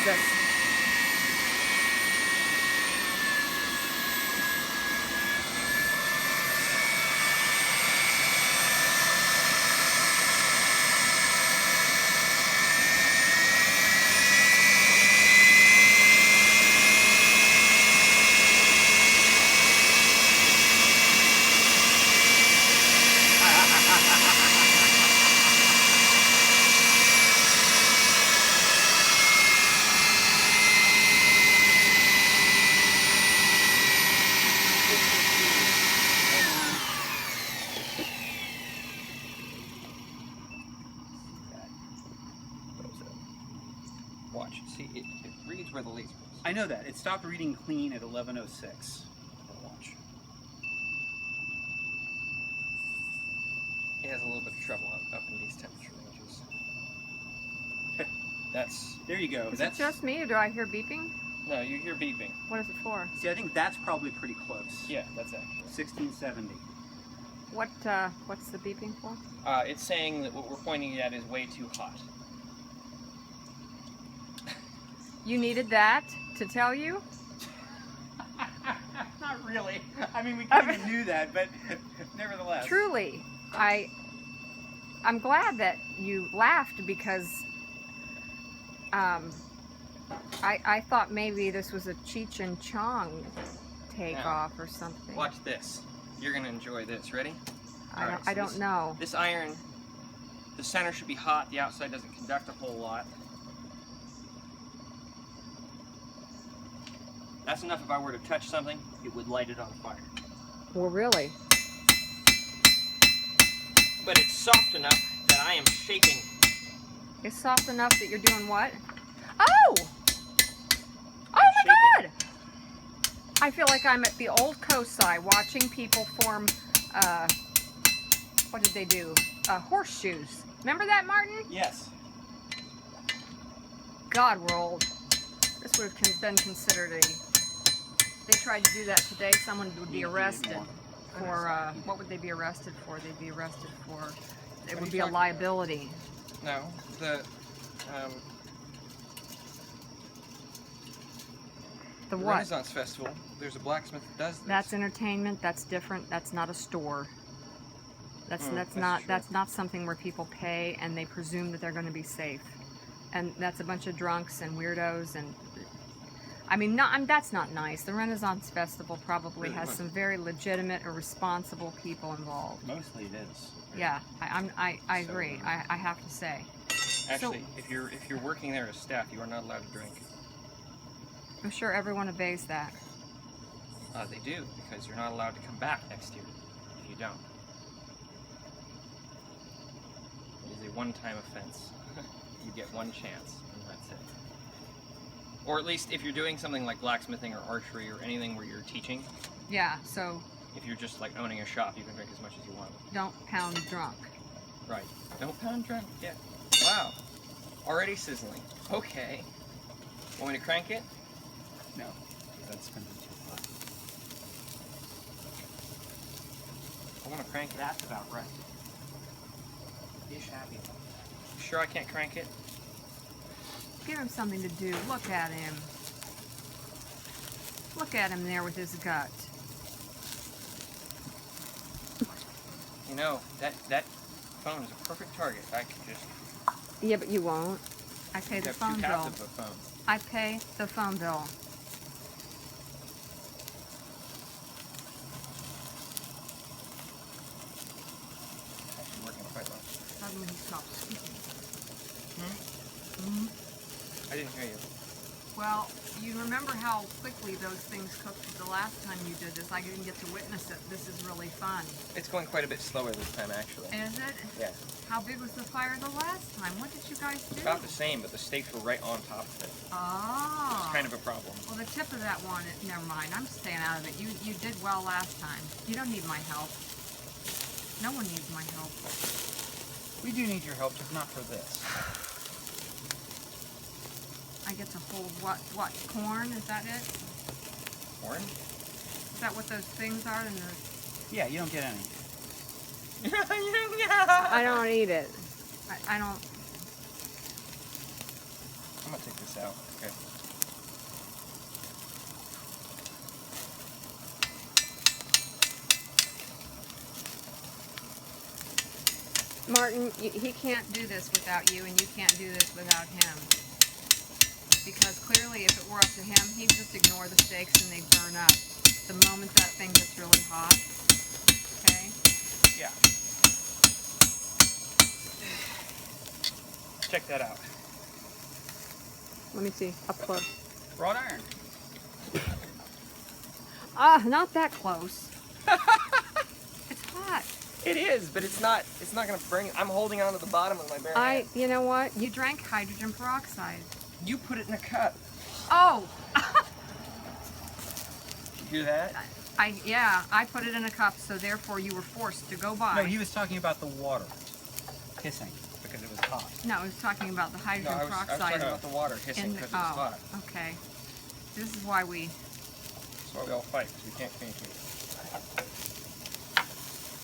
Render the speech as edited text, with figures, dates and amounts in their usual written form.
Jesus. Watch. See, it reads where the laser is. I know that. It stopped reading clean at 11:06. Watch. It has a little bit of trouble up in these temperature ranges. That's... There you go. Is it just me, or do I hear beeping? No, you hear beeping. What is it for? See, I think that's probably pretty close. Yeah, that's accurate. 1670. What's the beeping for? It's saying that what we're pointing at is way too hot. You needed that to tell you? Not really. I mean, we kind of knew that, but nevertheless. Truly, I'm glad that you laughed because I thought maybe this was a Cheech and Chong takeoff or something. Watch this. You're gonna enjoy this. Ready? I don't know. This iron, the center should be hot. The outside doesn't conduct a whole lot. That's enough. If I were to touch something, it would light it on fire. Well, really? But it's soft enough that I am shaping. It's soft enough that you're doing what? Oh! Oh my God! I feel like I'm at the old COSI watching people form, what did they do? Horseshoes. Remember that, Martin? Yes. God, we're old. This would have been considered a... If they tried to do that today, someone would be arrested for, what would they be arrested for? They'd be arrested for, it would be a liability. No, the what? Renaissance Festival, there's a blacksmith that does this. That's entertainment, that's different, that's not a store. That's not something where people pay and they presume that they're going to be safe. And that's a bunch of drunks and weirdos and I mean, that's not nice. The Renaissance Festival probably has some very legitimate or responsible people involved. Mostly it is. Yeah, I agree. I have to say. Actually, if you're working there as staff, you are not allowed to drink. I'm sure everyone obeys that. They do, because you're not allowed to come back next year if you don't. It is a one-time offense. You get one chance, and that's it. Or at least if you're doing something like blacksmithing or archery or anything where you're teaching. Yeah, so... If you're just like owning a shop, you can drink as much as you want. Don't pound drunk. Right. Don't pound drunk? Yeah. Wow. Already sizzling. Okay. Want me to crank it? No. That's going to be too hot. I want to crank it. That's about right. Dish happy about that. Sure I can't crank it? Give him something to do. Look at him. Look at him there with his gut. You know, that phone is a perfect target. I could just... Yeah, but you won't. I pay the phone bill. Of a phone. I pay the phone bill. Actually working quite well. Suddenly he stopped speaking. I didn't hear you. Well, you remember how quickly those things cooked the last time you did this. I didn't get to witness it. This is really fun. It's going quite a bit slower this time, actually. Is it? Yeah. How big was the fire the last time? What did you guys do? About the same, but the steaks were right on top of it. Oh. It's kind of a problem. Well, the tip of that one, never mind. I'm staying out of it. You did well last time. You don't need my help. No one needs my help. We do need your help, just not for this. I get to hold what? Corn? Is that it? Corn? Is that what those things are? In the... Yeah, you don't get any. I don't eat it. I don't. I'm gonna take this out. Okay. Martin, he can't do this without you, and you can't do this without him. Because clearly, if it were up to him, he'd just ignore the steaks and they'd burn up the moment that thing gets really hot. Okay? Yeah. Check that out. Let me see. Up close. Wrought iron. Ah, not that close. It's hot. It is, but it's not gonna bring. I'm holding on to the bottom with my bare hand. You know what? You drank hydrogen peroxide. You put it in a cup. Oh! You hear that? Yeah, I put it in a cup, so therefore you were forced to go by. No, he was talking about the water hissing because it was hot. No, I was talking about the No, hydrogen I was peroxide. talking about the water hissing because it was hot. Okay. This is why we... That's why we all fight, because we can't communicate.